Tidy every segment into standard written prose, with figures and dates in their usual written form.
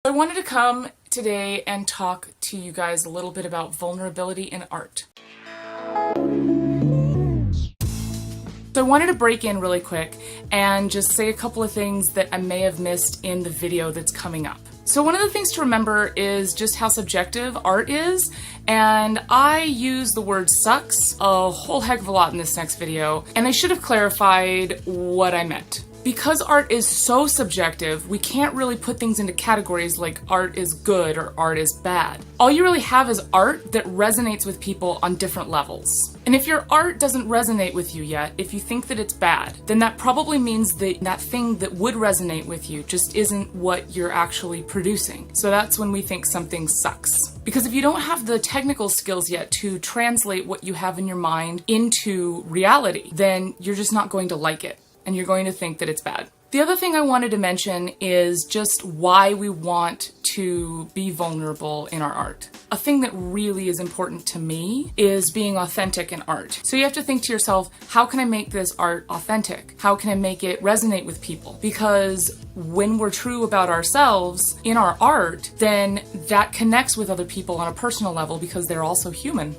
I wanted to come today and talk to you guys a little bit about vulnerability in art. So I wanted to break in really quick and just say a couple of things that I may have missed in the video that's coming up. So one of the things to remember is just how subjective art is, and I use the word sucks a whole heck of a lot in this next video, and I should have clarified what I meant. Because art is so subjective, we can't really put things into categories like art is good or art is bad. All you really have is art that resonates with people on different levels. And if your art doesn't resonate with you yet, if you think that it's bad, then that probably means that that thing that would resonate with you just isn't what you're actually producing. So that's when we think something sucks. Because if you don't have the technical skills yet to translate what you have in your mind into reality, then you're just not going to like it. And you're going to think that it's bad. The other thing I wanted to mention is just why we want to be vulnerable in our art. A thing that really is important to me is being authentic in art. So you have to think to yourself, how can I make this art authentic? How can I make it resonate with people? Because when we're true about ourselves in our art, then that connects with other people on a personal level because they're also human.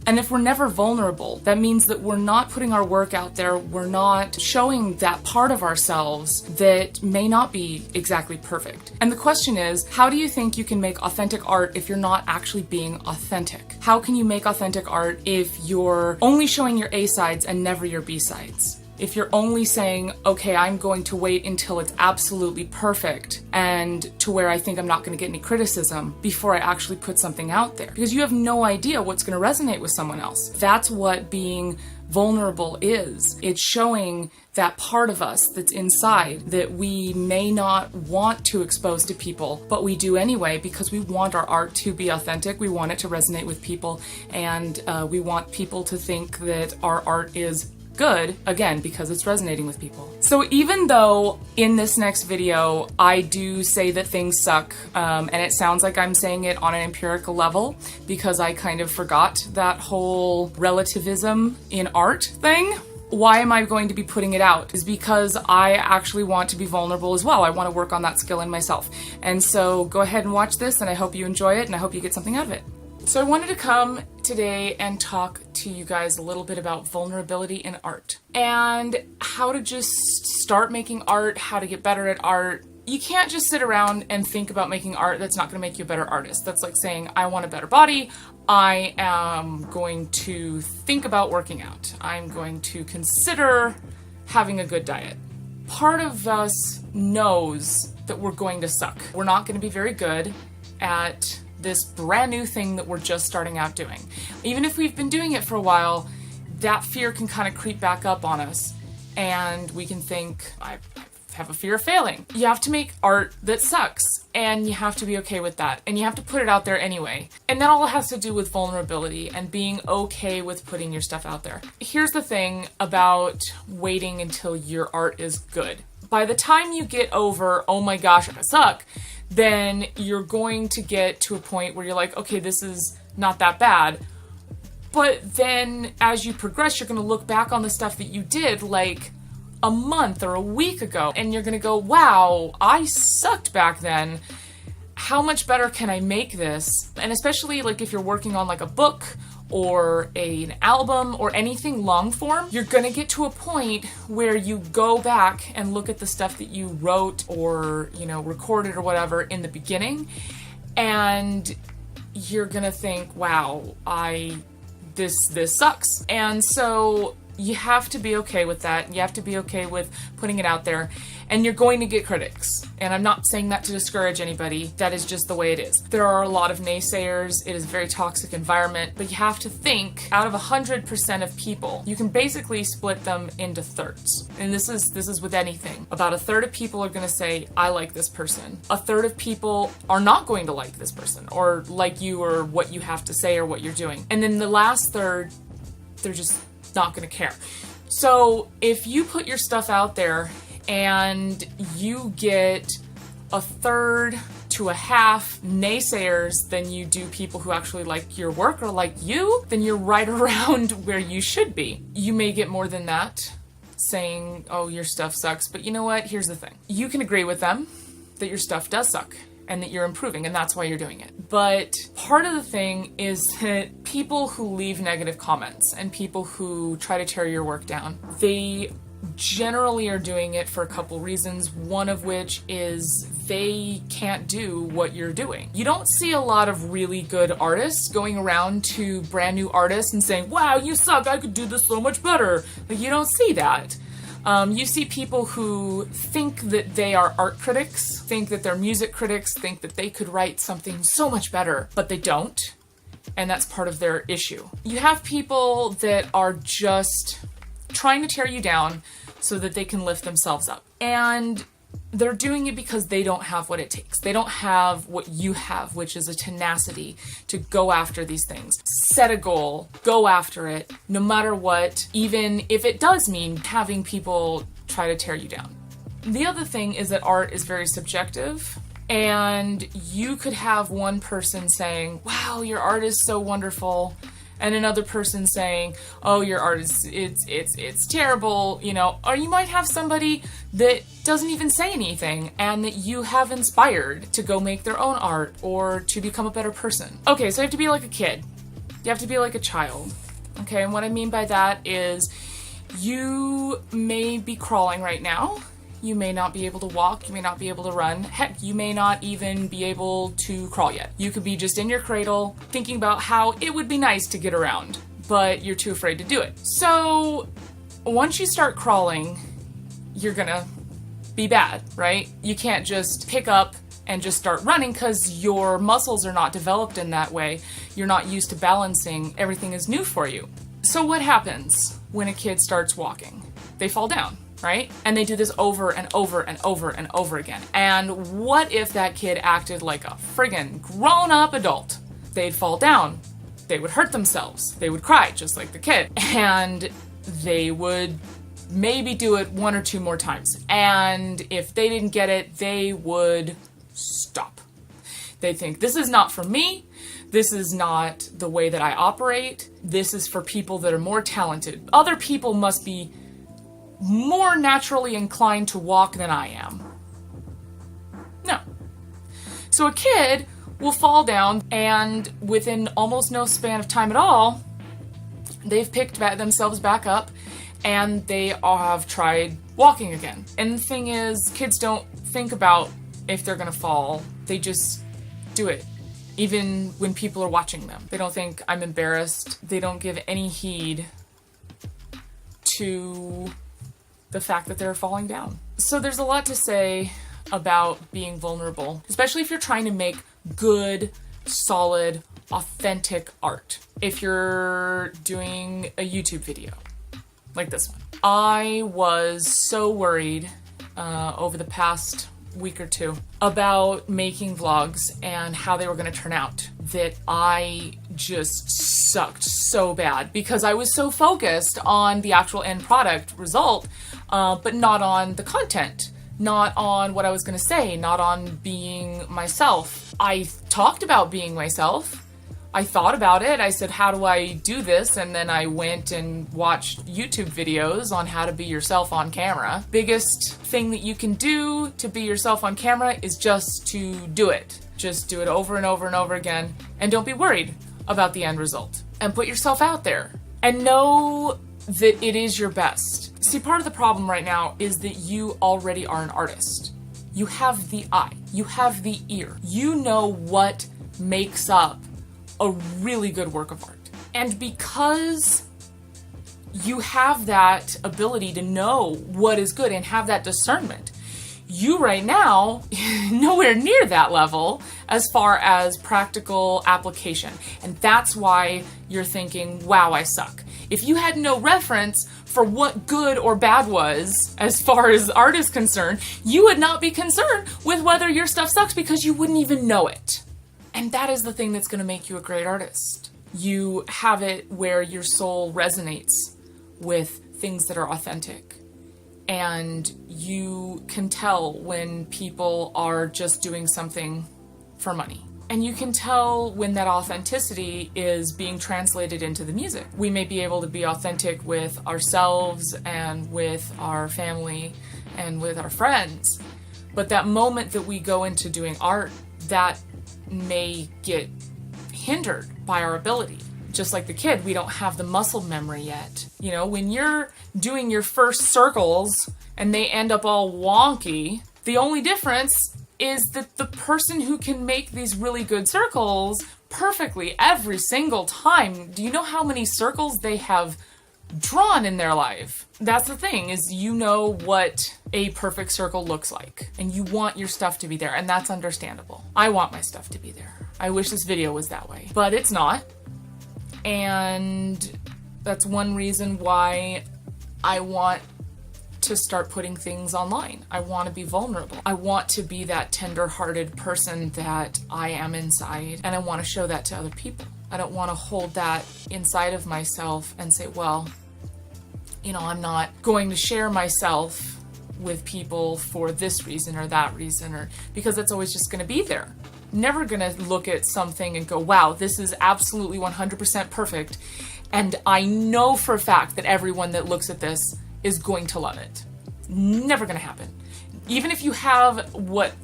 And if we're never vulnerable, that means that we're not putting our work out there, we're not showing that part of ourselves that may not be exactly perfect. And the question is, how do you think you can make authentic art if you're not actually being authentic? How can you make authentic art if you're only showing your A sides and never your B sides? If you're only saying, okay, I'm going to wait until it's absolutely perfect and to where I think I'm not going to get any criticism before I actually put something out there. Because you have no idea what's going to resonate with someone else. That's what being vulnerable is. It's showing that part of us that's inside that we may not want to expose to people, but we do anyway because we want our art to be authentic, we want it to resonate with people, and we want people to think that our art is good, again, because it's resonating with people. So even though in this next video I do say that things suck, and it sounds like I'm saying it on an empirical level because I kind of forgot that whole relativism in art thing, why am I going to be putting it out? Is because I actually want to be vulnerable as well. I want to work on that skill in myself. And so go ahead and watch this, and I hope you enjoy it, and I hope you get something out of it. So I wanted to come today and talk to you guys a little bit about vulnerability in art and how to just start making art, how to get better at art. You can't just sit around and think about making art that's not going to make you a better artist. That's like saying, I want a better body. I am going to think about working out. I'm going to consider having a good diet. Part of us knows that we're going to suck. We're not going to be very good at this brand new thing that we're just starting out doing. Even if we've been doing it for a while, that fear can kind of creep back up on us and we can think, I have a fear of failing. You have to make art that sucks and you have to be okay with that and you have to put it out there anyway. And that all has to do with vulnerability and being okay with putting your stuff out there. Here's the thing about waiting until your art is good. By the time you get over, oh my gosh, I suck, then you're going to get to a point where you're like, okay, this is not that bad. But then as you progress, you're going to look back on the stuff that you did like a month or a week ago, and you're going to go, wow, I sucked back then. How much better can I make this? And especially like if you're working on like a book or an album or anything long form, you're gonna get to a point where you go back and look at the stuff that you wrote or, recorded or whatever in the beginning, and you're gonna think, wow, this sucks. And so you have to be okay with that. You have to be okay with putting it out there, and you're going to get critics. And I'm not saying that to discourage anybody. That is just the way it is. There are a lot of naysayers. It is a very toxic environment, but you have to think out of 100% of people, you can basically split them into thirds. And this is with anything. About a third of people are going to say, I like this person. A third of people are not going to like this person or like you or what you have to say or what you're doing. And then the last third, they're just not going to care. So if you put your stuff out there and you get a third to a half naysayers than you do people who actually like your work or like you, then you're right around where you should be. You may get more than that saying, oh, your stuff sucks, but you know what? Here's the thing. You can agree with them that your stuff does suck. and that you're improving, and that's why you're doing it. But part of the thing is that people who leave negative comments and people who try to tear your work down, they generally are doing it for a couple reasons, one of which is they can't do what you're doing. You don't see a lot of really good artists going around to brand new artists and saying, wow, you suck, I could do this so much better. Like, you don't see that. You see people who think that they are art critics, think that they're music critics, think that they could write something so much better, but they don't. And that's part of their issue. You have people that are just trying to tear you down so that they can lift themselves up. And they're doing it because they don't have what it takes. They don't have what you have, which is a tenacity to go after these things. Set a goal, go after it, no matter what, even if it does mean having people try to tear you down. The other thing is that art is very subjective, and you could have one person saying, wow, your art is so wonderful, and another person saying, oh, your art is, it's terrible, you know, or you might have somebody that doesn't even say anything and that you have inspired to go make their own art or to become a better person. Okay, so you have to be like a kid. You have to be like a child. Okay, and what I mean by that is you may be crawling right now. You may not be able to walk, you may not be able to run. Heck, you may not even be able to crawl yet. You could be just in your cradle thinking about how it would be nice to get around, but you're too afraid to do it. So once you start crawling, you're gonna be bad, right? You can't just pick up and just start running because your muscles are not developed in that way. You're not used to balancing. Everything is new for you. So what happens when a kid starts walking? They fall down. Right? And they do this over and over and over and over again. And what if that kid acted like a friggin' grown-up adult? They'd fall down. They would hurt themselves. They would cry, just like the kid. And they would maybe do it one or two more times. And if they didn't get it, they would stop. They'd think, this is not for me. This is not the way that I operate. This is for people that are more talented. Other people must be more naturally inclined to walk than I am. No. So a kid will fall down, and within almost no span of time at all, they've picked themselves back up and they all have tried walking again. And the thing is, kids don't think about if they're gonna fall. They just do it. Even when people are watching them. They don't think, I'm embarrassed. They don't give any heed to the fact that they're falling down. So there's a lot to say about being vulnerable, especially if you're trying to make good, solid, authentic art. If you're doing a YouTube video like this one. I was so worried over the past week or two about making vlogs and how they were going to turn out that I just sucked so bad because I was so focused on the actual end product result, but not on the content, not on what I was going to say, not on being myself. I talked about being myself. I thought about it. I said, how do I do this? And then I went and watched YouTube videos on how to be yourself on camera. Biggest thing that you can do to be yourself on camera is just to do it. Just do it over and over and over again. And don't be worried about the end result. And put yourself out there. And know that it is your best. See, part of the problem right now is that you already are an artist. You have the eye. You have the ear. You know what makes up a really good work of art. And because you have that ability to know what is good and have that discernment, you right now, nowhere near that level as far as practical application. And that's why you're thinking, wow, I suck. If you had no reference for what good or bad was as far as art is concerned, you would not be concerned with whether your stuff sucks because you wouldn't even know it. And that is the thing that's going to make you a great artist. You have it where your soul resonates with things that are authentic. And you can tell when people are just doing something for money. And you can tell when that authenticity is being translated into the music. We may be able to be authentic with ourselves and with our family and with our friends. But that moment that we go into doing art, that may get hindered by our ability. Just like the kid, we don't have the muscle memory yet. You know, when you're doing your first circles and they end up all wonky, the only difference is that the person who can make these really good circles perfectly every single time, do you know how many circles they have drawn in their life? That's the thing, is you know what a perfect circle looks like, and you want your stuff to be there, and that's understandable. I want my stuff to be there. I wish this video was that way, but it's not. And that's one reason why I want to start putting things online. I want to be vulnerable. I want to be that tender-hearted person that I am inside, and I want to show that to other people. I don't want to hold that inside of myself and say, well, you know, I'm not going to share myself with people for this reason or that reason, or because it's always just going to be there. Never going to look at something and go, wow, this is absolutely 100% perfect, and I know for a fact that everyone that looks at this is going to love it. Never going to happen. Even if you have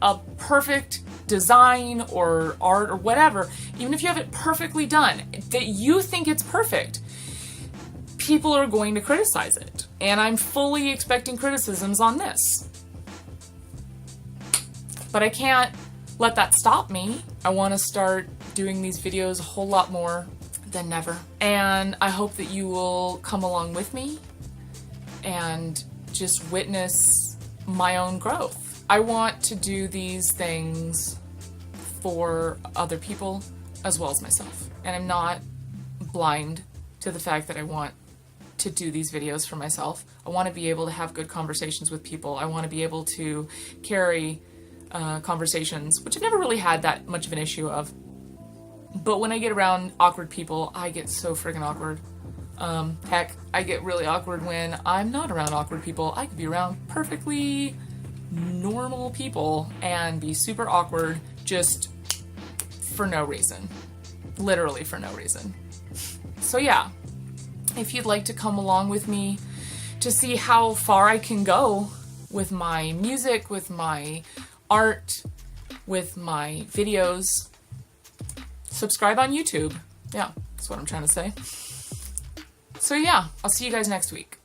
a perfect design or art or whatever, even if you have it perfectly done, that you think it's perfect, people are going to criticize it. And I'm fully expecting criticisms on this. But I can't let that stop me. I want to start doing these videos a whole lot more than never. And I hope that you will come along with me and just witness my own growth. I want to do these things for other people as well as myself. And I'm not blind to the fact that I want to do these videos for myself. I want to be able to have good conversations with people. I want to be able to carry conversations, which I've never really had that much of an issue of. But when I get around awkward people, I get so friggin' awkward. Heck, I get really awkward when I'm not around awkward people. I could be around perfectly normal people and be super awkward just for no reason. Literally for no reason. So yeah, if you'd like to come along with me to see how far I can go with my music, with my art, with my videos, subscribe on YouTube. Yeah, that's what I'm trying to say. So yeah, I'll see you guys next week.